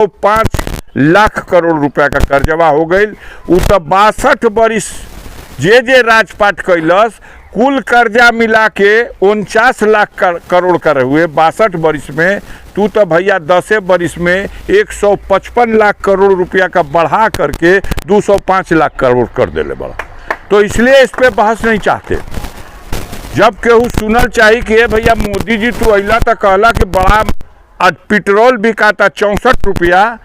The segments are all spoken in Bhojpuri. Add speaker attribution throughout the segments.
Speaker 1: 5 लाख करोड़ रुपया का कर्जवा हो गई। उ तो 62 बरिस जे राजपाट कैलस कुल कर्जा मिला के 49 लाख करोड़ का हुए 62 बरिस में। तू तो भैया 10 बरिस में 155 लाख करोड़ रुपया का बढ़ा करके 205 लाख करोड़ कर देले बड़ा। तो इसलिए इस पे बहस नहीं चाहते। जब केहू सुनल चाहिए कि भैया मोदी जी तू अला तो कहला कि बड़ा आज पेट्रोल बिकाता 64 रुपया,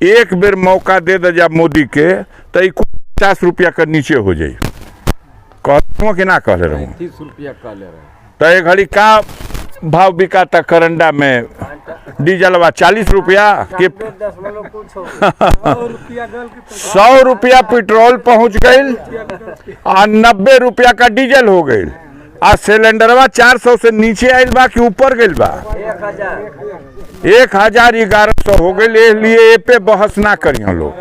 Speaker 1: एक बेर मौका दे दे जा मोदी के तो 50 रुपया का नीचे हो जाये। कहूँ कि ना कहले रहूँ
Speaker 2: 30 रुपया कह ले रहे
Speaker 1: तो एक घड़ी का भाव बिकाता करंडा में डीजलवा 40 रुपया के 100 रुपया पेट्रोल पहुँच गई और 90 रुपया का डीजल हो गई। आ सिलेंडरवा 400 से नीचे आयल बा कि ऊपर गई बा 1100 हो गई। इसलिए ए पे बहस ना करिए लोग,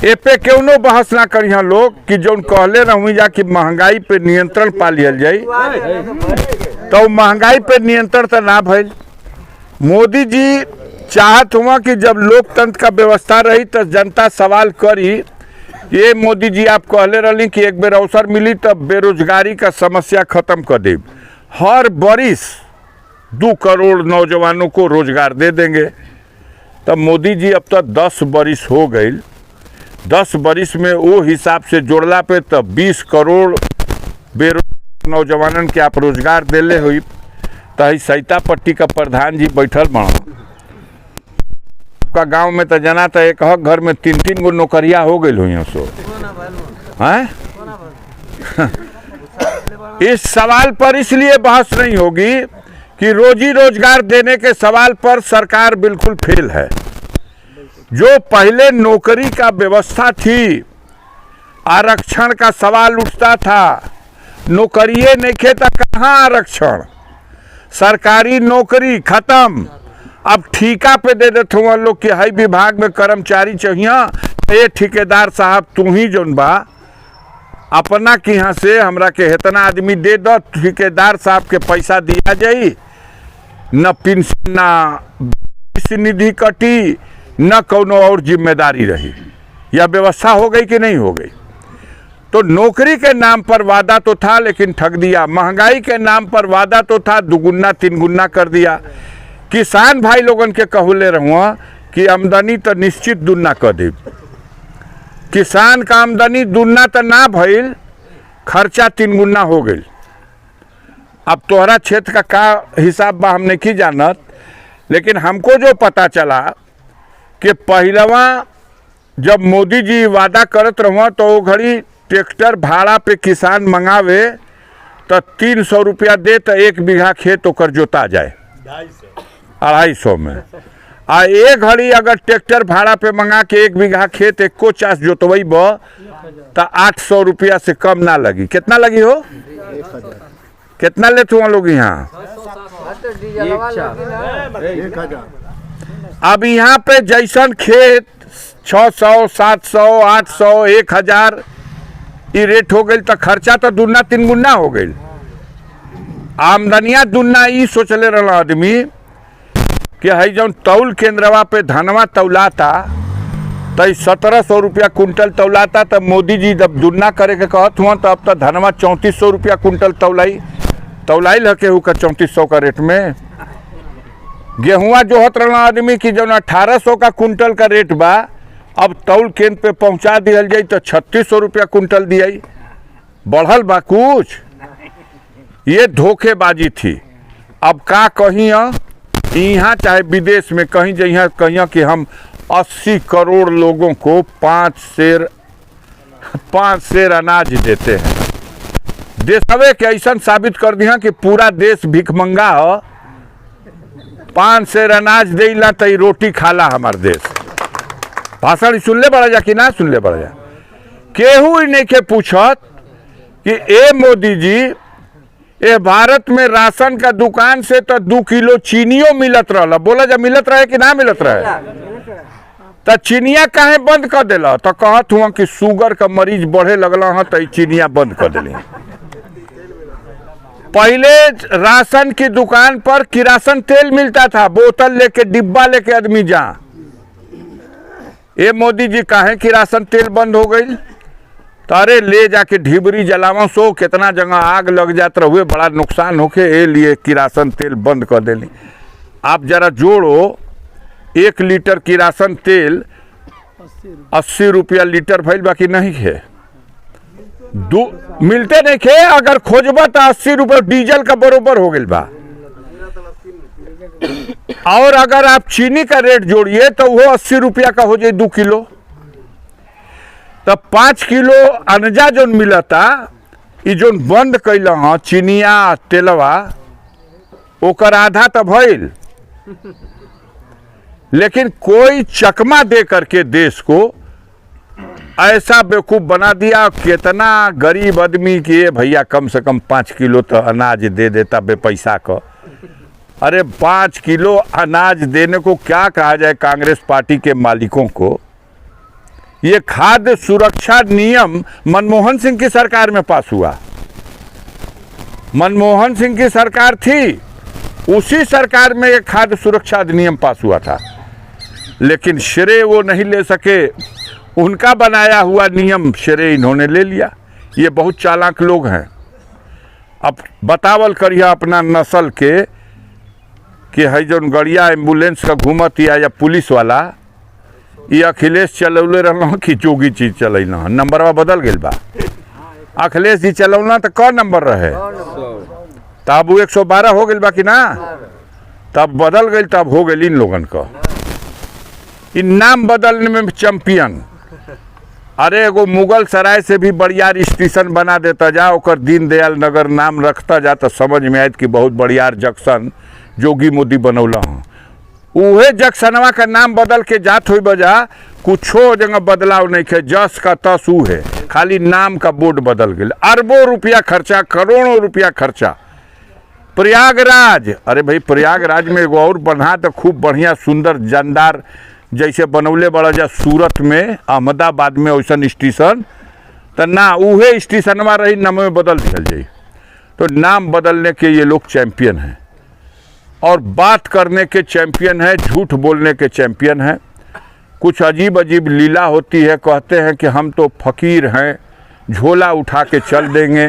Speaker 1: ए पे क्यों नो बहस ना करिए लोग कि जौन कहले रहूँ जा कि महंगाई पे नियंत्रण पा लियल जाई तो महंगाई पे नियंत्रण तो ना भइल। मोदी जी चाहत हुआ कि जब लोकतंत्र का व्यवस्था रही तो जनता सवाल करी। ये मोदी जी आप कहले रही कि एक बेर अवसर मिली तब बेरोजगारी का समस्या खत्म कर दे। हर बरिस 2 करोड़ नौजवानों को रोजगार दे देंगे। तब मोदी जी अब तक 10 बरिस हो गई। 10 बरिस में वो हिसाब से जोड़ला पे तब 20 करोड़ बेरोजगार नौजवानन के आप रोजगार देले हुई। तो सैतापट्टी का प्रधान जी बैठल बना का गांव में तो जना था एक घर में 3-3 गो नौकरिया हो गई हुई सो हैं। इस सवाल पर इसलिए बहस नहीं होगी कि रोजी रोजगार देने के सवाल पर सरकार बिल्कुल फेल है। जो पहले नौकरी का व्यवस्था थी, आरक्षण का सवाल उठता था, नौकरिये नहीं खे तो कहाँ आरक्षण, सरकारी नौकरी खत्म। अब ठेका पे दे देते हुआ लोग कि हई विभाग में कर्मचारी चाहिए। ये ठेकेदार साहब तू ही जौन बा अपना कि यहाँ से हमरा के इतना आदमी दे दो, ठेकेदार साहब के पैसा दिया जाई, न पेंशन न निधि कटी न कोनो और जिम्मेदारी रही। यह व्यवस्था हो गई कि नहीं हो गई। तो नौकरी के नाम पर वादा तो था लेकिन ठग दिया। महंगाई के नाम पर वादा तो था, 2 गुना 3 गुना कर दिया। किसान भाई लोगन के कहले रहूँ कि आमदनी तो निश्चित दुना कर दे। किसान का आमदनी दुना तो ना भइल, खर्चा 3 गुना हो गई। अब तोहरा क्षेत्र का हिसाब बा हम नहीं जानत, लेकिन हमको जो पता चला कि पहलवा जब मोदी जी वादा करत रहुआ तो वो घड़ी ट्रैक्टर भाड़ा पे किसान मंगावे तो 300 रुपया दे तो 1 बीघा खेत ओकर जोता जाए 250 में। आ एक घड़ी अगर ट्रैक्टर भाड़ा पे मंगा के 1 बीघा खेत 1 जोतवई तो 800 रुपया से कम ना लगी। कितना लगी हो? कितना लेते हुआ लोग यहाँ?
Speaker 2: 1000।
Speaker 1: अब यहाँ पे जैसन खेत 600, 700, 800, 1000 ये रेट हो गई तो खर्चा तो 2-3 गुना हो गई। आमदनिया दुना ये सोचले रहा आदमी कि हई जौन तौल केंद्रवा पे धनवा तौलाता तो 1700 रुपया कुंटल तौलाता। तब मोदी जी जब दुना करे के कहत हुआ तो अब तो धनवा 3400 रुपया कुंटल तौलाई लके हुआ 3400 का रेट में। गेहुआ जो होत रहा आदमी की जौन 1800 का कुंटल का रेट बा, अब तौल केंद्र पे पहुंचा दिया जाए तो 3600 रुपया कुंटल दिया। बढ़ल बा कुछ? ये धोखेबाजी थी। अब का कहीं यहाँ चाहे विदेश में कहीं कहीं कि हम 80 करोड़ लोगों को 5 सेर अनाज देते हैं। देशवे के ऐसा साबित कर दिया कि पूरा देश भिखमंगा हो। 5 सेर अनाज देला तो रोटी खाला हमार देश। भाषण सुनले बड़ा जा कि ना सुनले बड़ा जा? केहू ही नहीं के पूछत कि ए मोदी जी ए भारत में राशन का दुकान से तो 2 किलो चीनियों मिलत रहा। बोला जा मिलत रहे कि ना मिलत रहे? तो चीनिया काहे बंद कर दिला? तो कहत हुआ कि शुगर का मरीज बढ़े लगला है तो चीनिया बंद कर दिली। पहले राशन की दुकान पर किरासन तेल मिलता था, बोतल लेके डिब्बा लेके आदमी जा। ए मोदी जी काहे किरासन तेल बंद हो गई? तो अरे ले जाके ढिबरी जलावा सो कितना जगह आग लग जात रहुए, बड़ा नुकसान होके ए लिए किरासन तेल बंद कर देली। आप जरा जोड़ो, 1 लीटर किरासन तेल 80 रुपया लीटर भइल, बाकी नहीं है मिलते नहीं खे। अगर खोजबा तो 80 रुपये डीजल का बरोबर हो गई बा। और अगर आप चीनी का रेट जोड़िए तो वो 80 रुपया का हो जाए 2 किलो। तब 5 किलो अनजा जो मिलता, ये जो बंद कैल हाँ चीनिया तेलवा, ओकर आधा तो भइल, लेकिन कोई चकमा दे करके देश को ऐसा बेवकूफ़ बना दिया। कितना गरीब आदमी के भैया कम से कम 5 किलो तो अनाज दे देता बे पैसा का। अरे 5 किलो अनाज देने को क्या कहा जाए कांग्रेस पार्टी के मालिकों को? ये खाद्य सुरक्षा नियम मनमोहन सिंह की सरकार में पास हुआ। मनमोहन सिंह की सरकार थी, उसी सरकार में ये खाद्य सुरक्षा अधिनियम पास हुआ था, लेकिन श्रेय वो नहीं ले सके। उनका बनाया हुआ नियम श्रेय इन्होंने ले लिया। ये बहुत चालाक लोग हैं। अब बतावल करिए अपना नस्ल के कि है जो गड़िया एम्बुलेंस का घूमत या पुलिस वाला, ये अखिलेश चलौले रहा कि जोगी चीज चलैल, नंबरवा बदल गई बा। अखिलेश जी चलौना तो कौन नंबर रहे, तब वो 112 हो गई बा कि ना, तब बदल गई, तब हो गई इन लोगन का। इन नाम बदलने में चैंपियन। अरे एगो मुगल सराय से भी बढ़िया स्टेशन बना देता जा, ओकर दीनदयाल नगर नाम रखता जा, तो समझ में आयत कि बहुत बढ़िया जंक्शन जोगी मोदी बनौला हूँ। उहे जंक्शनवा का नाम बदल के जात हुई बजा, कुछो जगह बदलाव नहीं है, जस का तस है, खाली नाम का बोर्ड बदल गए। अरबों रुपया खर्चा, करोड़ों रुपया खर्चा। प्रयागराज, अरे भाई प्रयागराज में एगो और बना तो खूब बढ़िया सुंदर जानदार जैसे बनौले बड़ा जा सूरत में, अहमदाबाद में वैसा स्टेशन, तो ना उहे स्टेशनवा रही, नाम में बदल दिया जाए। तो नाम बदलने के ये लोग चैंपियन हैं, और बात करने के चैंपियन हैं, झूठ बोलने के चैंपियन हैं। कुछ अजीब अजीब लीला होती है, कहते हैं कि हम तो फकीर हैं, झोला उठा के चल देंगे,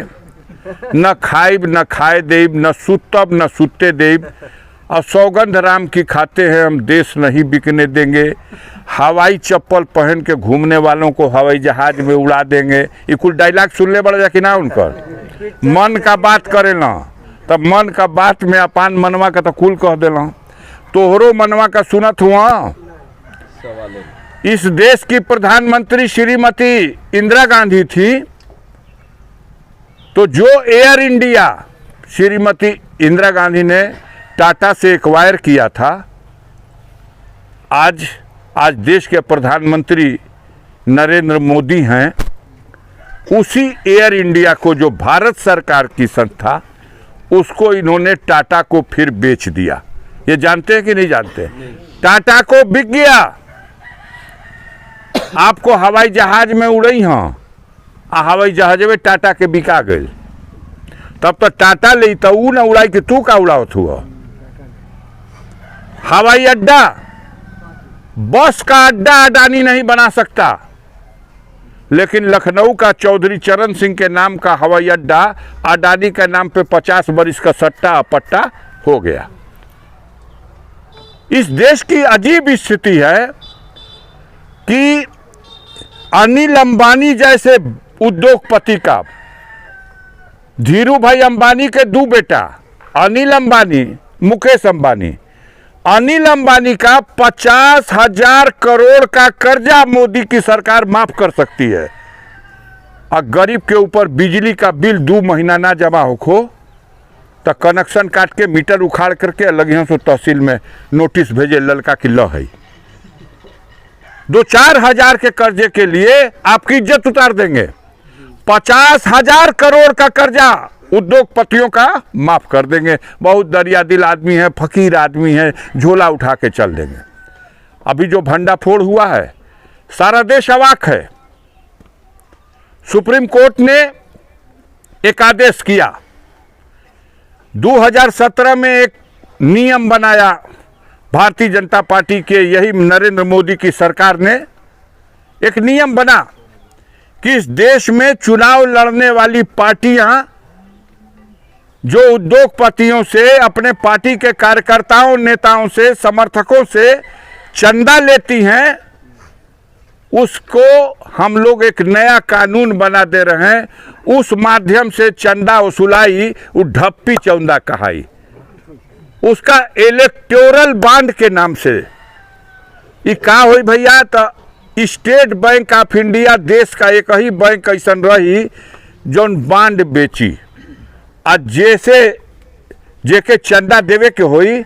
Speaker 1: न खाइब न खाए देब, न सुतब न सुते देब, और सौगंध राम की खाते हैं हम, देश नहीं बिकने देंगे। हवाई चप्पल पहन के घूमने वालों को हवाई जहाज में उड़ा देंगे। ये कुछ डायलॉग सुन ले बड़ा जा कि ना उनकर मन का बात करे ना, तब मन का बात में अपान मनवा का तो कुल कह देला। तोहरो मनवा का सुनत हुआ। इस देश की प्रधानमंत्री श्रीमती इंदिरा गांधी थी, तो जो एयर इंडिया श्रीमती इंदिरा गांधी ने टाटा से एक्वायर किया था, आज देश के प्रधानमंत्री नरेंद्र मोदी हैं। उसी एयर इंडिया को, जो भारत सरकार की संस्था, उसको इन्होंने टाटा को फिर बेच दिया। ये जानते हैं कि नहीं जानते? टाटा को बिक गया। आपको हवाई जहाज में उड़ई हाँ, हवाई जहाज में टाटा के बिका गई, तब तो टाटा ले तो ऊ ना उड़ाई कि तू का उड़ावत हुआ। हवाई अड्डा, बस का अड्डा अडानी नहीं बना सकता, लेकिन लखनऊ का चौधरी चरण सिंह के नाम का हवाई अड्डा अडानी के नाम पे 50 बरिस का सट्टा पट्टा हो गया। इस देश की अजीब स्थिति है कि अनिल अंबानी जैसे उद्योगपति का, धीरू भाई अंबानी के 2 बेटा, अनिल अंबानी, मुकेश अंबानी, अनिल अंबानी का 50,000 करोड़ का कर्जा मोदी की सरकार माफ कर सकती है। और गरीब के ऊपर बिजली का बिल 2 महीना ना जमा हो तो कनेक्शन काट के मीटर उखाड़ करके अलग यहाँ से तहसील में नोटिस भेजे ललका की ल है। 2-4 हजार के कर्जे के लिए आपकी इज्जत उतार देंगे। 50,000 करोड़ का कर्जा उद्योगपतियों का माफ कर देंगे। बहुत दरिया दिल आदमी है, फकीर आदमी है, झोला उठा के चल देंगे। अभी जो भंडाफोड़ हुआ है, सारा देश अवाक है। सुप्रीम कोर्ट ने एक आदेश किया, 2017 में एक नियम बनाया, भारतीय जनता पार्टी के यही नरेंद्र मोदी की सरकार ने एक नियम बना कि इस देश में चुनाव लड़ने वाली पार्टियां जो उद्योगपतियों से, अपने पार्टी के कार्यकर्ताओं, नेताओं से, समर्थकों से चंदा लेती हैं, उसको हम लोग एक नया कानून बना दे रहे हैं। उस माध्यम से चंदा वसूलाई वो ढप्पी चौंदा कहाई, उसका इलेक्टोरल बॉन्ड के नाम से। ये का होई भैया, तो स्टेट बैंक ऑफ इंडिया देश का एक ही बैंक ऐसन रही जौन बॉन्ड बेची, आ जैसे जेके चंदा देवे के होई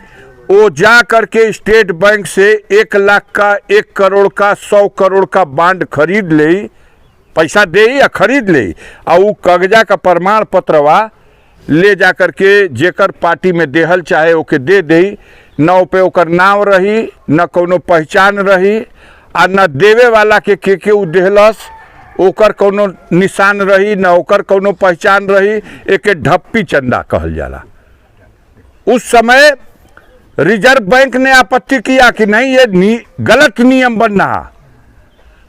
Speaker 1: वो जा करके स्टेट बैंक से 1 लाख का, 1 करोड़ का, 100 करोड़ का बॉन्ड खरीद ले, पैसा दे या खरीद ले, और वो कागजा का प्रमाण पत्रवा ले जा करके जेकर पार्टी में देहल चाहे ओके दे दे, न पे ओकर नाम रही, न कोनो पहचान रही, आ न देवे वाला के उ देहलस ओकर कोनो निशान रही, न ओकर कोनो पहचान रही। एके ढप्पी चंदा कहल जाला। उस समय रिजर्व बैंक ने आपत्ति किया कि नहीं, ये गलत नियम बन रहा।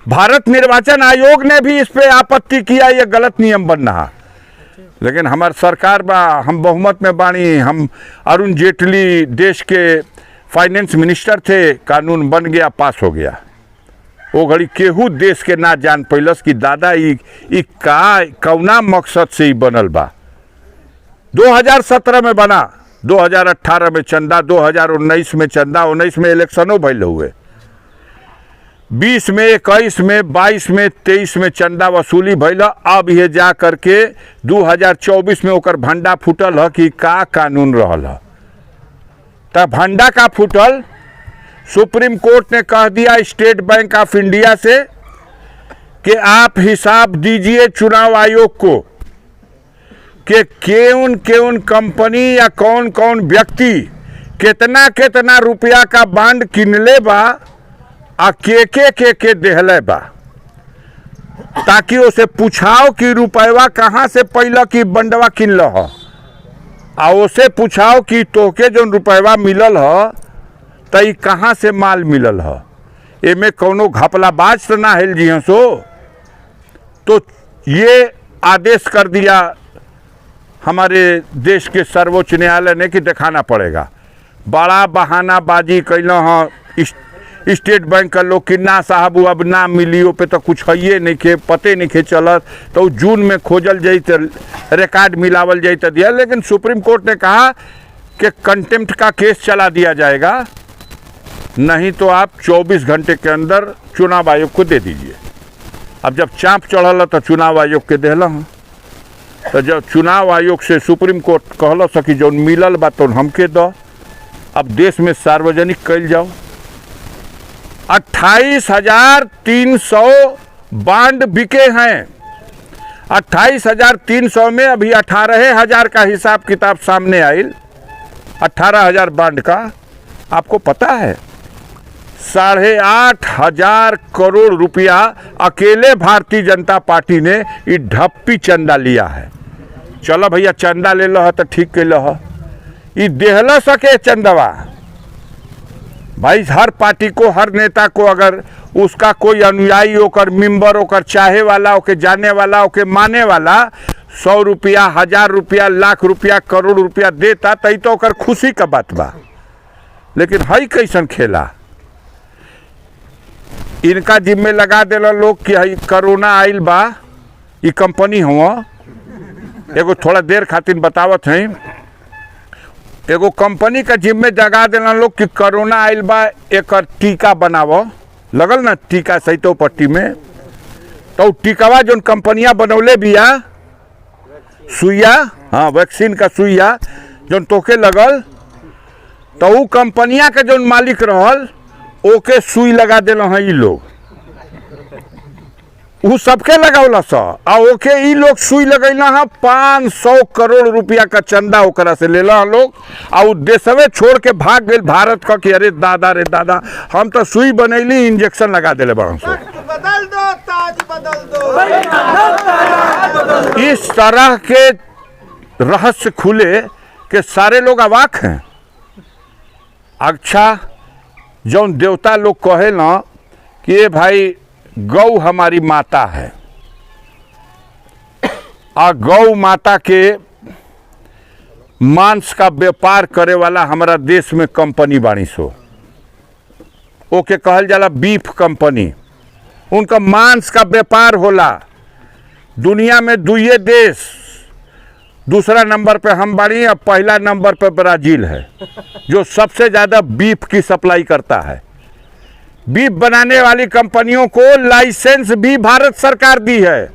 Speaker 1: भारत निर्वाचन आयोग ने भी इस पे आपत्ति किया, ये गलत नियम बन रहा। लेकिन हमार सरकार बा, हम बहुमत में बानी, हम अरुण जेटली देश के फाइनेंस मिनिस्टर थे, कानून बन गया, पास हो गया। वो घड़ी केहू देश के ना जान पैलस कि दादा ई कौना मकसद से ही बनल बा। 2017 में बना, 2018 में चंदा, 2019 में चंदा, 19 में इलेक्शनों भइल हुए, 20 में, 21 में, 22 में, 23 में चंदा वसूली भइल। अब ये जा करके 2024 में ओकर भंडा फूटल है कि का कानून रहल है। तब भंडा का फूटल, सुप्रीम कोर्ट ने कह दिया स्टेट बैंक ऑफ इंडिया से कि आप हिसाब दीजिए चुनाव आयोग को कि कौन कंपनी या कौन कौन व्यक्ति कितना कितना रुपया का बॉन्ड किनले बा आ के देहले बा, ताकि उसे पूछाओ कि रुपयवा कहाँ से पहला की बंडवा किनल ह, आ उसे पूछाओ कि तोके जो रुपयवा मिलल ह तई कहाँ से माल मिलल ह। एमे कौनो घपलाबाज तो ना हिल जी सो। तो ये आदेश कर दिया हमारे देश के सर्वोच्च न्यायालय ने कि दिखाना पड़ेगा। बड़ा बहानाबाजी कैल हाँ स्टेट बैंक का लोग कि ना साहब अब ना मिली, ओ पे तो कुछ है नहीं के, पते नहीं के चलत, तो जून में खोजल जाई तो रिकॉर्ड मिलावल जाई तो दिया। लेकिन सुप्रीम कोर्ट ने कहा कि कंटेम्प्ट का केस चला दिया जाएगा, नहीं तो आप 24 घंटे के अंदर चुनाव आयोग को दे दीजिए। अब जब चाँप चढ़ल तो चुनाव आयोग के देहल हूँ, तो जब चुनाव आयोग से सुप्रीम कोर्ट कहल सकी जो मिलल बा तो हमके दो, अब देश में सार्वजनिक कैल जाओ। 28,300 बॉन्ड बिके हैं। 28,300 में अभी 18,000 का हिसाब किताब सामने आयल। 18,000 बॉन्ड का आपको पता है 8,500 करोड़ रुपया अकेले भारतीय जनता पार्टी ने ये ढप्पी चंदा लिया है। चलो भैया चंदा ले लो तो ठीक के लो, ये देहल सके चंदवा भाई। हर पार्टी को, हर नेता को अगर उसका कोई अनुयायी होकर, मेंबर होकर, चाहे वाला होकर, जाने वाला होकर, माने वाला 100 रुपया, 1000 रुपया, लाख रुपया, करोड़ रुपया देता तो ओकर खुशी का बात बा। लेकिन हई कैसन खेला, इनका जिम्मे लगा देला लोग कि हई कोरोना आइल बा, ये कंपनी हुआ। एगो थोड़ा देर खातिर बतावत हैं, एगो कंपनी का जिम्मे जगा देना लोग कि कोरोना आइल बा, एक टीका बनावो, लगल ना टीका सहितो पट्टी में, तो टीकावा जो कंपनियां बनौले बिया सुइया, हाँ वैक्सीन का सुइया जो तोके लगल, तो वो कंपनिया के जो मालिक रहल ओके सुई लगा दिल हैं ये लोग, वो सबके लगौला सा, आ ओके ई लोग सुई लगैला है। 500 करोड़ रुपया का चंदा ओकरा से लेला लोग, आ उ देशवे छोड़ के भाग गए भारत का कि अरे दादा रे दादा हम तो सुई बनैली, इंजेक्शन लगा दिले बड़ा सो।
Speaker 3: बदल दो ताज बदल दो।
Speaker 1: इस तरह के रहस्य खुले कि सारे लोग अवाक हैं। अच्छा जौन देवता लोग कहे ना कि ये भाई गौ हमारी माता है और गौ माता के मांस का व्यापार करे वाला हमारा देश में कंपनी बाणी सो ओके कहल जाला बीफ कंपनी। उनका मांस का व्यापार होला। दुनिया में दुइये देश, दूसरा नंबर पे हम बाड़ी और पहला नंबर पे ब्राजील है जो सबसे ज़्यादा बीफ की सप्लाई करता है। बीफ बनाने वाली कंपनियों को लाइसेंस भी भारत सरकार दी है।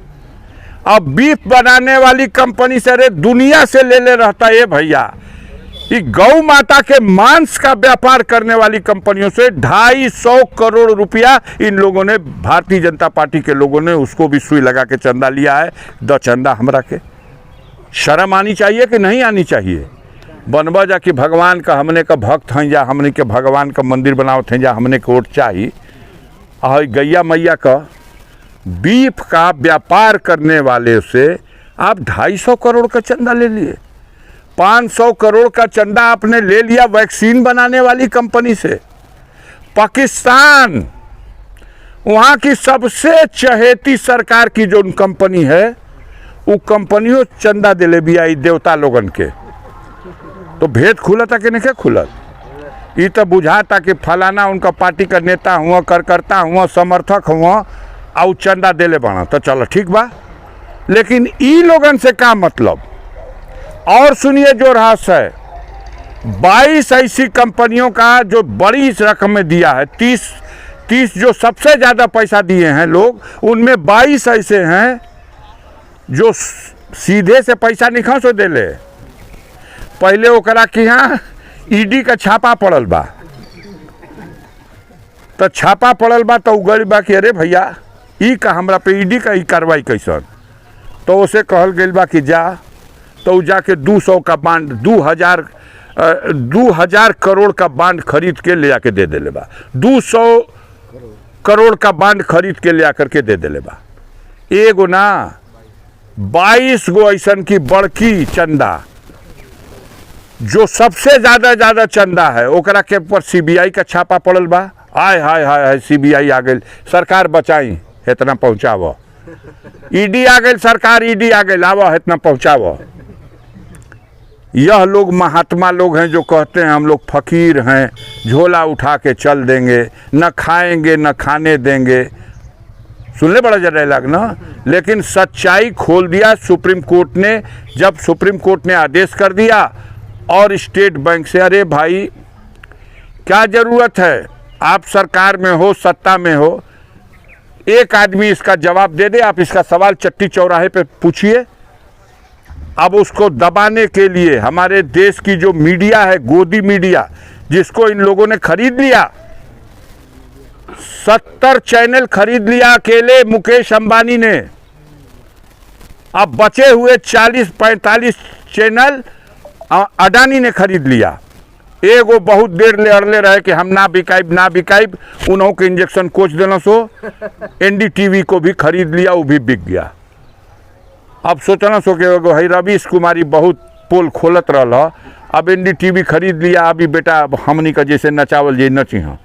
Speaker 1: अब बीफ बनाने वाली कंपनी से अरे दुनिया से ले रहता है भैया। ये गौ माता के मांस का व्यापार करने वाली कंपनियों से 250 करोड़ रुपया इन लोगों ने, भारतीय जनता पार्टी के लोगों ने उसको भी सुई लगा के चंदा लिया है। द चंदा हमरा के शर्म आनी चाहिए कि नहीं आनी चाहिए? बनवा जा कि भगवान का हमने का भक्त हैं या हमने के भगवान का मंदिर बनाओ थे या हमने के वोट चाहिए। और गैया मैया का बीफ का व्यापार करने वाले से आप 250 करोड़ का चंदा ले लिए। 500 करोड़ का चंदा आपने ले लिया वैक्सीन बनाने वाली कंपनी से। पाकिस्तान, वहाँ की सबसे चहेती सरकार की जो कंपनी है वो कंपनियों चंदा दिले भी आई देवता लोगन के। तो भेद खुला था कि नहीं खुला? ये तो बुझाता कि फलाना उनका पार्टी का नेता हुआ, करता हुआ, समर्थक हुआ और चंदा दिले बना तो चलो ठीक बा। लेकिन ई लोगन से क्या मतलब? और सुनिए जो रहस्य है, 22 ऐसी कंपनियों का जो बड़ी रकम में दिया है, 30 जो सबसे ज़्यादा पैसा दिए हैं लोग, उनमें 22 ऐसे हैं जो सीधे से पैसा निखा सो दे ले। पहले ओकरा कि यहाँ ईडी का छापा पड़ल बा, तो छापा पड़ल बा तो उगल बा कि अरे भैया ई का हमरा पे ईडी का ई कार्रवाई कैसन। तो उसे कहल गई बा कि जा, तो जाके 200 का बांड 2000 करोड़ का बांड खरीद के ले आके दे देले बा। 200 करोड़ का बांड खरीद के ले आकर के दे देले बा। एगो ना 22 गो ऐसन की बड़की चंदा जो सबसे ज़्यादा चंदा है ओकरा के ऊपर सीबीआई का छापा पड़ल बा। हाय हाय हाय हाय सीबीआई आ गई, सरकार बचाई इतना पहुँचाव। ईडी आ गई, सरकार ईडी आ गई, आवा इतना पहुँचाव। यह लोग महात्मा लोग हैं जो कहते हैं हम लोग फकीर हैं, झोला उठा के चल देंगे, न खाएंगे न खाने देंगे। सुनने बड़ा जरा डायलॉग ना, लेकिन सच्चाई खोल दिया सुप्रीम कोर्ट ने। जब सुप्रीम कोर्ट ने आदेश कर दिया और स्टेट बैंक से, अरे भाई क्या ज़रूरत है, आप सरकार में हो, सत्ता में हो, एक आदमी इसका जवाब दे दे, आप इसका सवाल चट्टी चौराहे पे पूछिए। अब उसको दबाने के लिए हमारे देश की जो मीडिया है, गोदी मीडिया, जिसको इन लोगों ने खरीद लिया, 70 चैनल खरीद लिया अकेले मुकेश अंबानी ने। अब बचे हुए 40-45 चैनल अडानी ने खरीद लिया। एगो बहुत देर ले अड़ले रहे कि हम ना बिकाइब, उन्हों के इंजेक्शन कोच देना सो एनडीटीवी को भी खरीद लिया, वो भी बिक गया। अब सोचना सो कि है रवीश कुमारी बहुत पोल खोलत रहा, अब एनडीटीवी खरीद लिया, अभी बेटा हमनी का जैसे नचावल जे नची हाँ।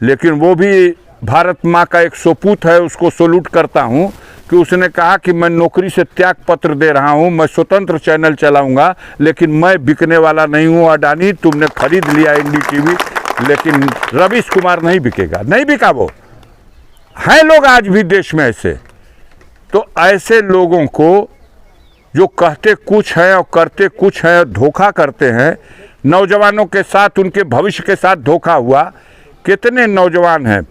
Speaker 1: लेकिन वो भी भारत माँ का एक सपूत है, उसको सैल्यूट करता हूँ कि उसने कहा कि मैं नौकरी से त्याग पत्र दे रहा हूँ, मैं स्वतंत्र चैनल चलाऊंगा, लेकिन मैं बिकने वाला नहीं हूँ। अडानी तुमने खरीद लिया एनडीटीवी, लेकिन रवीश कुमार नहीं बिकेगा, नहीं बिका। वो हैं लोग आज भी देश में ऐसे। तो ऐसे लोगों को जो कहते कुछ हैं और करते कुछ हैं, धोखा करते हैं नौजवानों के साथ, उनके भविष्य के साथ धोखा हुआ। कितने नौजवान हैं,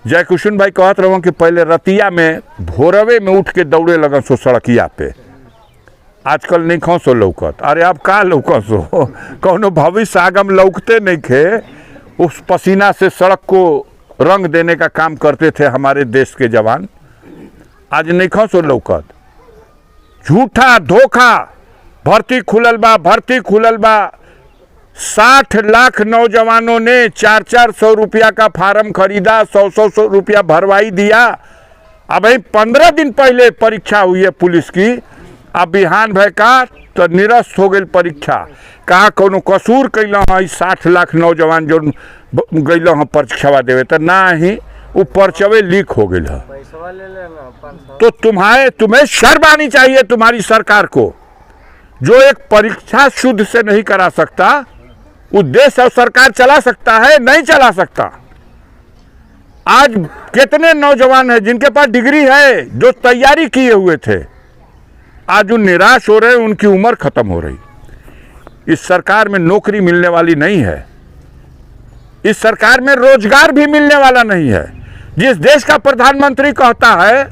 Speaker 1: जयकिशन भाई कहत रहो कि पहले रतिया में भोरवे में उठ के दौड़े लगन सो सड़किया पे, आजकल नहीं खो सो लौकत। अरे अब का लौकत सो, कौनो भविष्य आगम लौकते नहीं थे। उस पसीना से सड़क को रंग देने का काम करते थे हमारे देश के जवान, आज नहीं खो सो लौकत। झूठा धोखा, भर्ती खुलल बा 60 लाख नौजवानों ने 400 रुपया का फार्म खरीदा, 100 रुपया भरवाई दिया। अब 15 दिन पहले परीक्षा हुई है पुलिस की, अब बिहान भय का तो निरस्त हो गई परीक्षा। कहा कोनो कसूर कैल है 60 लाख नौजवान जो गैल हैं परीक्षा देवे, तो ना ही वो पर्चवे लीक हो गई है। तो तुम्हें शर्म आनी चाहिए तुम्हारी सरकार को, जो एक परीक्षा शुद्ध से नहीं करा सकता, वो देश और सरकार चला सकता है? नहीं चला सकता। आज कितने नौजवान हैं जिनके पास डिग्री है, जो तैयारी किए हुए थे, आज वो निराश हो रहे हैं, उनकी उम्र खत्म हो रही। इस सरकार में नौकरी मिलने वाली नहीं है, इस सरकार में रोजगार भी मिलने वाला नहीं है। जिस देश का प्रधानमंत्री कहता है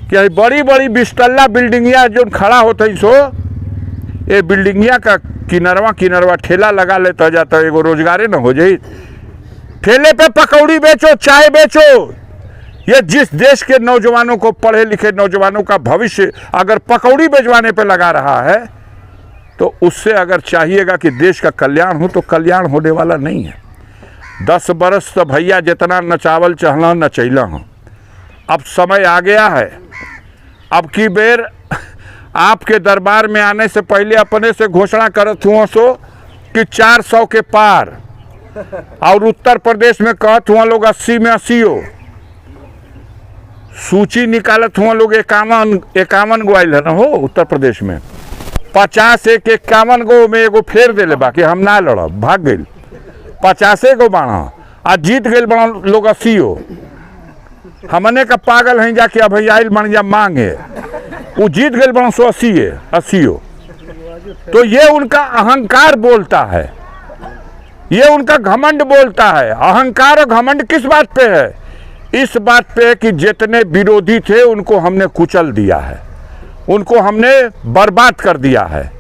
Speaker 1: कि बड़ी बड़ी 20 तल्ला बिल्डिंगिया जो खड़ा होता है, सो ये बिल्डिंगिया का किनरवा ठेला लगा लेता जाता है, एगो रोजगारे न हो जाए। ठेले पे पकौड़ी बेचो, चाय बेचो। ये जिस देश के नौजवानों को, पढ़े लिखे नौजवानों का भविष्य अगर पकौड़ी बेचवाने पे लगा रहा है, तो उससे अगर चाहिएगा कि देश का कल्याण हो, तो कल्याण होने वाला नहीं है। 10 बरस तो भैया जितना नचावल चहला नचैला हूँ, अब समय आ गया है। अब की बेर आपके दरबार में आने से पहले अपने से घोषणा करत हुआ सो कि 400 के पार, और उत्तर प्रदेश में कहत हुआ लोग 80 में 80 हो। सूची निकालत हुआ लोग 51 गो आयल है ना हो उत्तर प्रदेश में। 50 एक 51 गो में एगो फेर दिले, बाकी हम ना लड़ब, भाग गई। 50 गो बाणा आ जीत गए बड़ा लोग 80 हो। हमने का पागल हैं जाके अब आयल बन जा मांगे, वो जीत गए बड़ा 180 हो। तो ये उनका अहंकार बोलता है, ये उनका घमंड बोलता है। अहंकार और घमंड किस बात पे है? इस बात पे कि जितने विरोधी थे उनको हमने कुचल दिया है, उनको हमने बर्बाद कर दिया है।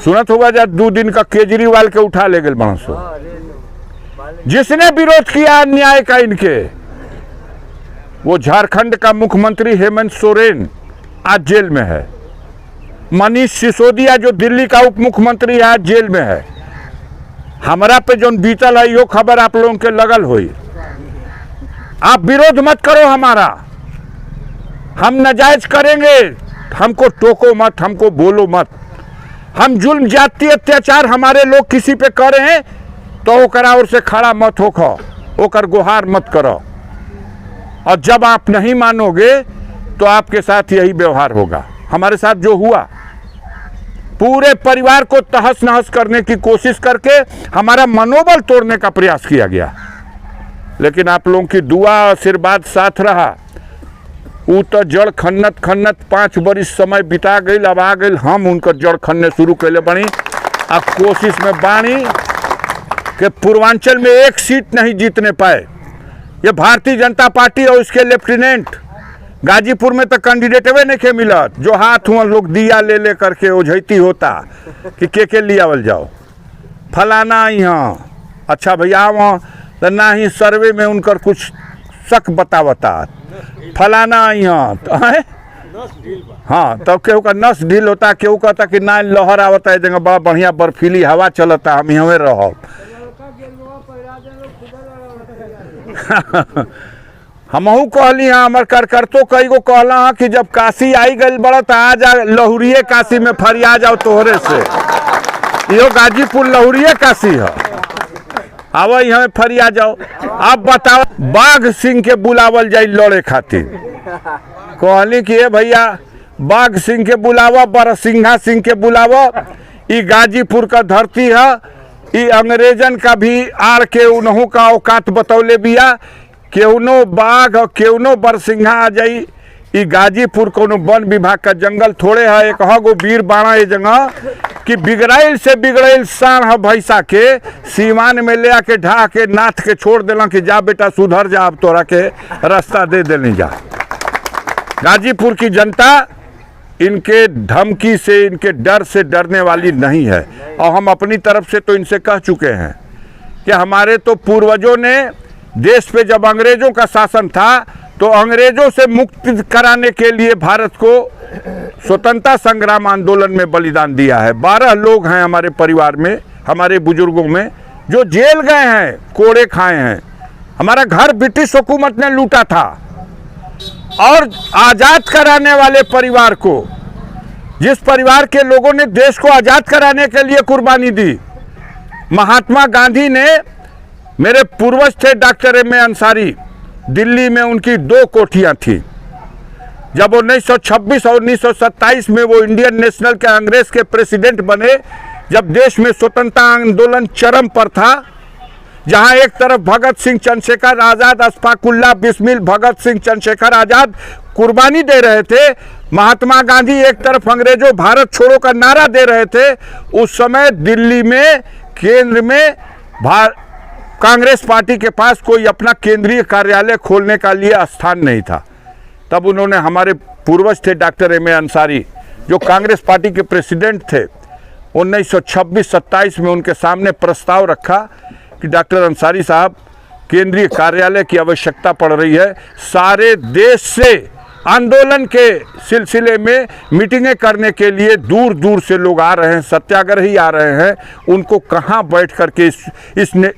Speaker 1: सुनत होगा जब 2 दिन का केजरीवाल के उठा ले गए बणसो, जिसने विरोध किया अन्याय का इनके, वो झारखंड का मुख्यमंत्री हेमंत सोरेन आज जेल में है। मनीष सिसोदिया जो दिल्ली का उप मुख्यमंत्री है, आज जेल में है। हमारा पे जो बीतल है, यो खबर आप लोगों के लगल हुई। आप विरोध मत करो हमारा, हम नाजायज करेंगे, हमको टोको मत, हमको बोलो मत। हम जुल्म जाति अत्याचार हमारे लोग किसी पे करें तो ओकरा ओर से खड़ा मत होखो, ओकर गुहार मत करो। और जब आप नहीं मानोगे तो आपके साथ यही व्यवहार होगा। हमारे साथ जो हुआ, पूरे परिवार को तहस नहस करने की कोशिश करके हमारा मनोबल तोड़ने का प्रयास किया गया, लेकिन आप लोगों की दुआ आशीर्वाद साथ रहा। वो तो जड़ खन्नत 5 बरिस समय बिता गई, अब आ गई हम उनकर जड़ खन्ने शुरू कैले बनी। अब कोशिश में बानी कि पूर्वांचल में एक सीट नहीं जीतने पाए। ये भारतीय जनता पार्टी और उसके लेफ्टिनेंट, गाजीपुर में तो कैंडिडेटवे नहीं के मिलत, जो हाथ हुआ लोग दिया ले करके ओझैती होता कि के लियावल जाओ, फलाना यहाँ अच्छा भैया वहाँ तो ना ही सर्वे में उनकर कुछ शक बतावता, फलाना यहाँ तो है। हाँ, तब केहू का नस ढील होता, केहू कहता कि ना लहर आवता है, जगह बड़ा बढ़िया बर्फीली हवा चलता, हम यहाँ रहो। हमहू कहली हाँ, हमार करतो कई गो कहला हाँ कि जब काशी आई गई बड़ा तो आ जा लहुरिये काशी में फरिया जाओ तोहरे से। यो गाजीपुर लहुरिये काशी है, आवा यहाँ फरिया जाओ। अब बताओ, बाघ सिंह के बुलावल जाए लड़े खातिर, कहली कि ए भैया बाघ सिंह के बुलावा, बरसिंघा सिंह के बुलावा। ये गाजीपुर का धरती है, ये अंग्रेजन का भी आड़ के उन्हों का औकात बतौले बिया। केवनो बाघ और केवनो बरसिंघा आ जाई, ये गाजीपुर कोनो वन विभाग का जंगल थोड़े है। एक गो वीर बाणा ये जगह कि बिगड़ैल से बिगड़ैल सांड भैंसा के सीमान में ले आके ढा के नाथ के छोड़ देला कि जा बेटा सुधर जा, अब तोरा के रास्ता दे देने जा। गाजीपुर की जनता इनके धमकी से, इनके डर से डरने वाली नहीं है। और हम अपनी तरफ से तो इनसे कह चुके हैं कि हमारे तो पूर्वजों ने देश पे जब अंग्रेजों का शासन था तो अंग्रेजों से मुक्ति कराने के लिए भारत को स्वतंत्रता संग्राम आंदोलन में बलिदान दिया है। 12 लोग हैं हमारे परिवार में, हमारे बुजुर्गों में, जो जेल गए हैं, कोड़े खाए हैं। हमारा घर ब्रिटिश हुकूमत ने लूटा था, और आज़ाद कराने वाले परिवार को, जिस परिवार के लोगों ने देश को आज़ाद कराने के लिए कुर्बानी दी, महात्मा गांधी ने, मेरे पूर्वज थे डॉक्टर M.A. अंसारी, दिल्ली में उनकी 2 कोठियां थी। जब 1926 और 1927 में वो इंडियन नेशनल कांग्रेस के प्रेसिडेंट बने, जब देश में स्वतंत्रता आंदोलन चरम पर था, जहां एक तरफ भगत सिंह चंद्रशेखर आजाद, अशफाकुल्लाह बिस्मिल भगत सिंह चंद्रशेखर आजाद कुर्बानी दे रहे थे, महात्मा गांधी एक तरफ अंग्रेजों भारत छोड़ो का नारा दे रहे थे, उस समय दिल्ली में केंद्र में कांग्रेस पार्टी के पास कोई अपना केंद्रीय कार्यालय खोलने का लिए स्थान नहीं था। तब उन्होंने, हमारे पूर्वज थे डॉक्टर एम ए अंसारी, जो कांग्रेस पार्टी के प्रेसिडेंट थे, 1926-27 में उनके सामने प्रस्ताव रखा कि डॉक्टर अंसारी साहब, केंद्रीय कार्यालय की आवश्यकता पड़ रही है, सारे देश से आंदोलन के सिलसिले में मीटिंगें करने के लिए दूर दूर से लोग आ रहे हैं, सत्याग्रही आ रहे हैं, उनको कहाँ बैठ करके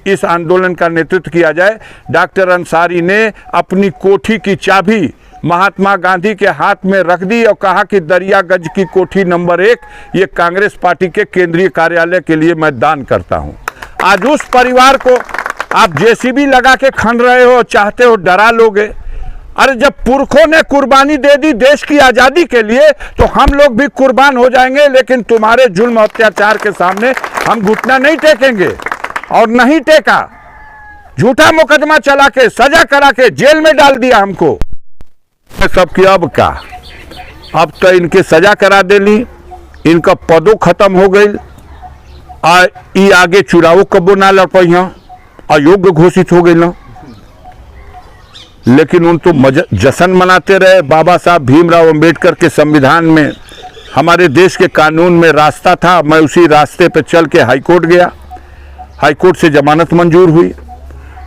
Speaker 1: इस आंदोलन का नेतृत्व किया जाए। डॉक्टर अंसारी ने अपनी कोठी की चाबी महात्मा गांधी के हाथ में रख दी और कहा कि दरियागंज की कोठी नंबर 1 ये कांग्रेस पार्टी के केंद्रीय कार्यालय के लिए मैं दान करता हूं। आज उस परिवार को आप जेसीबी लगा के खन रहे हो, चाहते हो डरा लोगे। अरे जब पुरखों ने कुर्बानी दे दी देश की आज़ादी के लिए, तो हम लोग भी कुर्बान हो जाएंगे, लेकिन तुम्हारे जुल्म अत्याचार के सामने हम घुटना नहीं टेकेंगे। और नहीं टेका, झूठा मुकदमा चला के, सजा करा के जेल में डाल दिया हमको। सबकी अब का, अब तो इनके सजा करा देली, इनका पदों खत्म हो गई, आगे चुनाव कबो ना लड़ पाई, अयोग्य घोषित हो गई ना। लेकिन उन तो जश्न मनाते रहे। बाबा साहब भीमराव अंबेडकर के संविधान में, हमारे देश के कानून में रास्ता था, मैं उसी रास्ते पे चल के हाईकोर्ट गया, हाईकोर्ट से जमानत मंजूर हुई,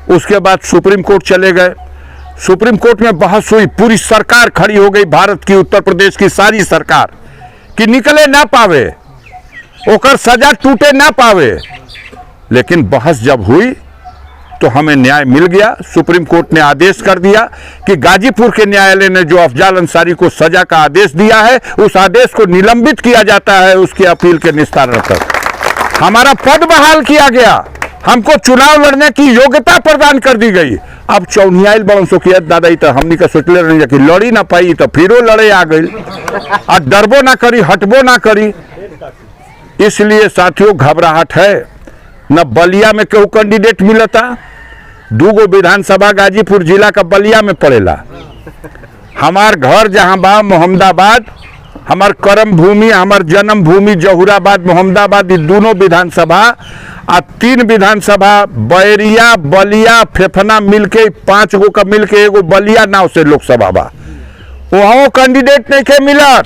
Speaker 1: उसके बाद सुप्रीम कोर्ट चले गए, सुप्रीम कोर्ट में बहस हुई, पूरी सरकार खड़ी हो गई, भारत की, उत्तर प्रदेश की सारी सरकार, कि निकले ना पावे, ओकर सजा टूटे ना पावे। लेकिन बहस जब हुई तो हमें न्याय मिल गया। सुप्रीम कोर्ट ने आदेश कर दिया कि गाजीपुर के न्यायालय ने जो अफजाल अंसारी को सजा का आदेश दिया है, उस आदेश को निलंबित किया जाता है, उसकी अपील के निस्तारण तक। हमारा पद बहाल किया गया, हमको चुनाव लड़ने की योग्यता प्रदान कर दी गई। अब चौनियाल बड़ों की दादा तो हमनी का सोचले रही कि लड़ी ना पाई, तो फिरो लड़े आ गई, और डरबो ना करी, हटबो ना करी। इसलिए साथियों घबराहट है। न बलिया में केहू कैंडिडेट मिलता, 2 विधानसभा गाजीपुर जिला का बलिया में पड़ेला। हमार घर जहां बा मोहम्मदाबाद, हमार कर्म भूमि, हमार जन्म भूमि जहुराबाद मोहम्मदाबाद, ये दोनों विधानसभा आ 3 विधानसभा बैरिया बलिया फेफना मिलके 5 गो का मिलके एगो बलिया नाव से लोकसभा बा। वहाँ कैंडिडेट नहीं के मिलत,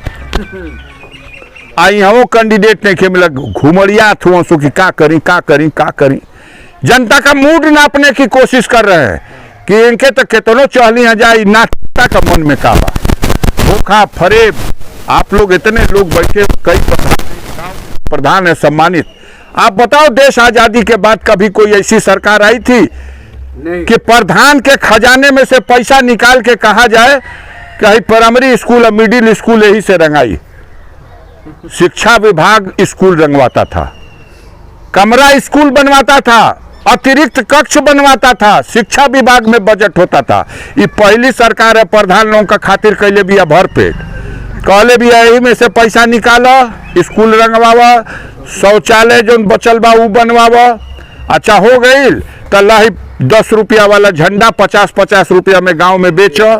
Speaker 1: आई हम कैंडिडेट नहीं के मिलत। घुमड़िया थुआ सो कि का करी। जनता का मूड नापने की कोशिश कर रहे हैं कि इनके तो कितनों चहली जाए, नाटक का मन में का बा, धोखा फरेब। आप लोग इतने लोग बैठे, कई प्रधान है सम्मानित। आप बताओ, देश आजादी के बाद कभी कोई ऐसी सरकार आई थी कि प्रधान के खजाने में से पैसा निकाल के कहा जाए कि प्राइमरी स्कूल और मिडिल स्कूल यही से रंगाई? शिक्षा विभाग स्कूल रंगवाता था, कमरा स्कूल बनवाता था, अतिरिक्त कक्ष बनवाता था, शिक्षा विभाग में बजट होता था। ये पहली सरकार है प्रधान लोगों का खातिर कैले भी भरपेट, कहले भी यही में से पैसा निकालो, स्कूल रंगवावा, शौचालय जो बचल बा वो बनवावा। अच्छा हो गई तो लाही 10 रुपया वाला झंडा 50-50 रुपया में गांव में बेचो।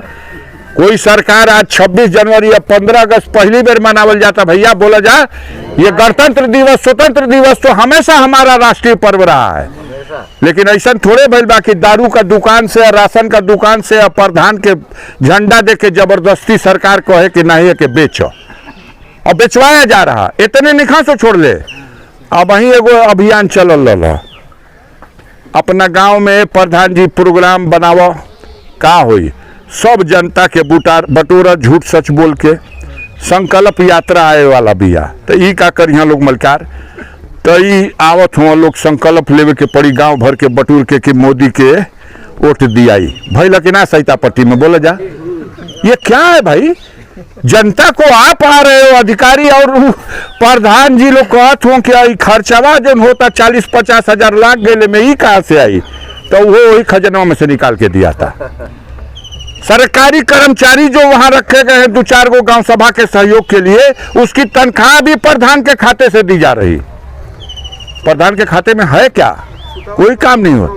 Speaker 1: कोई सरकार आज 26 जनवरी या 15 अगस्त पहली बार मनावल जाता, भैया बोला जा, ये गणतंत्र दिवस स्वतंत्र दिवस तो हमेशा हमारा राष्ट्रीय पर्व रहा है। लेकिन ऐसा थोड़े भइल बा कि दारू का दुकान से, राशन का दुकान से, प्रधान के झंडा दे के जबरदस्ती सरकार कहे कि नहीं के बेचो, और बेचवाया जा रहा। इतने निखा से छोड़ ले। अब वही एगो अभियान चलल रहा, अपना गांव में प्रधान जी प्रोग्राम बनावो, का होई, सब जनता के बटोरा झूठ सच बोल के संकल्प यात्रा आए वाला बिया। तो ई का कर यहाँ लोग मलकार, तो ई आवत हुआ लोग संकल्प लेवे के पड़ी गांव भर के बटूर के कि मोदी के वोट दियाई। भाई लगे ना सहिता पट्टी में बोला जा, ये क्या है भाई? जनता को आप आ रहे हो अधिकारी, और प्रधान जी लोग कहत हो कि खर्चावा जो होता 40-50 हजार लाख गए में, ई कहाँ से आई? तो वो वही खजनवा में से निकाल के दिया था। सरकारी कर्मचारी जो वहां रखे गए हैं 2-4 गो गांव सभा के सहयोग के लिए, उसकी तनख्वाह भी प्रधान के खाते से दी जा रही। प्रधान के खाते में है क्या? कोई काम नहीं हो।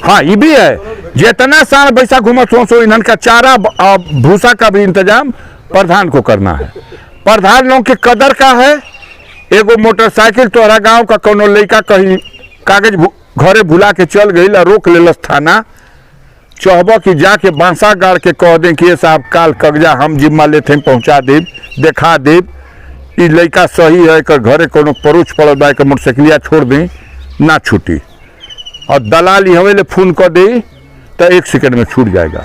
Speaker 1: हाँ ये भी है, जितना साल पैसा घूमत हो सो इन्हन का चारा भूसा का भी इंतजाम प्रधान को करना है। प्रधान लोगों की कदर का है। एगो मोटरसाइकिल तोहरा गांव का कोनो लड़का कहीं कागज घरे भुला के चल गई, रोक लेलस थाना, चाहब कि जाके बांसा गाड़ के कह दें कि ये साहब काल कगजा हम जिम्मा लेते पहुंचा देब, देखा देब, ई लड़का सही है, कर घरे कोनो परोच पड़ल बा, के मोटरसाइकिलिया छोड़ दें, ना छूटी। और दलाल हमें फोन कर दे तो 1 सेकंड में छूट जाएगा।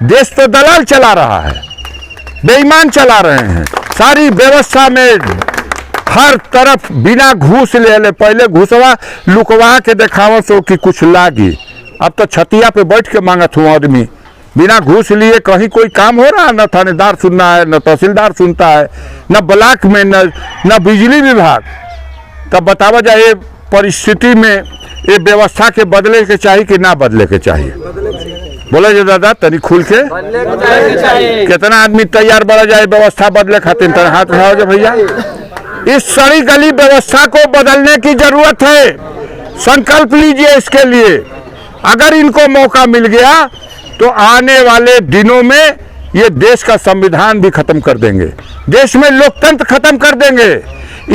Speaker 1: देश तो दलाल चला रहा है, बेईमान चला रहे हैं। सारी व्यवस्था में हर तरफ बिना घूस ले, पहले घूसवा लुकवा के देखाव सो कि कुछ लागी, अब तो छतिया पे बैठ के मांगत हूँ आदमी। बिना घूस लिए कहीं कोई काम हो रहा है? न थानेदार सुनना है, न तहसीलदार सुनता है, न ब्लॉक में, न बिजली विभाग। तब बतावा जाए ये परिस्थिति में ये व्यवस्था के बदले के चाहिए कि ना बदले के चाहिए? बोले जो दादा तनी खुल के, कितना आदमी तैयार बढ़ा जाए व्यवस्था बदले खातिर? तरह हाथ उठाओ जो भैया। इस सड़ी गली व्यवस्था को बदलने की जरूरत है। संकल्प लीजिए इसके लिए। अगर इनको मौका मिल गया तो आने वाले दिनों में ये देश का संविधान भी खत्म कर देंगे, देश में लोकतंत्र खत्म कर देंगे।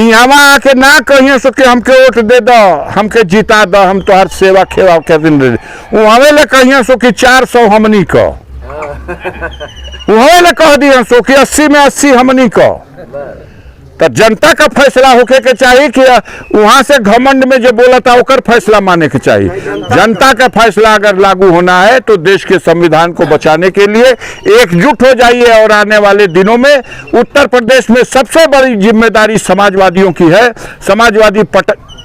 Speaker 1: यहाँ आके ना कहिए सो कि हमके वोट दे दो, हमके जीता दो, हम तो हर सेवा खेवा के दिन दे, वहाँ ले कहिए सो कि 400 हमनी को, वहाँ ले कह दिए सो कि 80 में 80 हमनी को। तो जनता का फैसला होके के चाहिए कि वहां से घमंड में जो बोला था ओकर फैसला माने के चाहिए। जनता का फैसला अगर लागू होना है तो देश के संविधान को बचाने के लिए एकजुट हो जाइए। और आने वाले दिनों में उत्तर प्रदेश में सबसे बड़ी जिम्मेदारी समाजवादियों की है, समाजवादी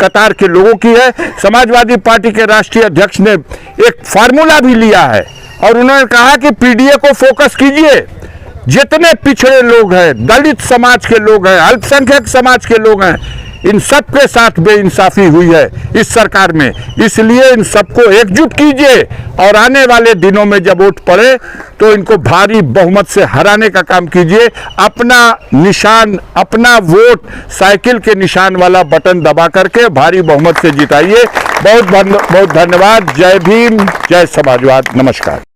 Speaker 1: कतार के लोगों की है। समाजवादी पार्टी के राष्ट्रीय अध्यक्ष ने एक फार्मूला भी लिया है और उन्होंने कहा कि पीडीए को फोकस कीजिए। जितने पिछड़े लोग हैं, दलित समाज के लोग हैं, अल्पसंख्यक समाज के लोग हैं, इन सब के साथ बेइंसाफी हुई है इस सरकार में। इसलिए इन सबको एकजुट कीजिए और आने वाले दिनों में जब वोट पड़े तो इनको भारी बहुमत से हराने का काम कीजिए। अपना निशान, अपना वोट साइकिल के निशान वाला बटन दबा करके भारी बहुमत से जिताइए। बहुत बहुत धन्यवाद। जय भीम, जय समाजवाद। नमस्कार।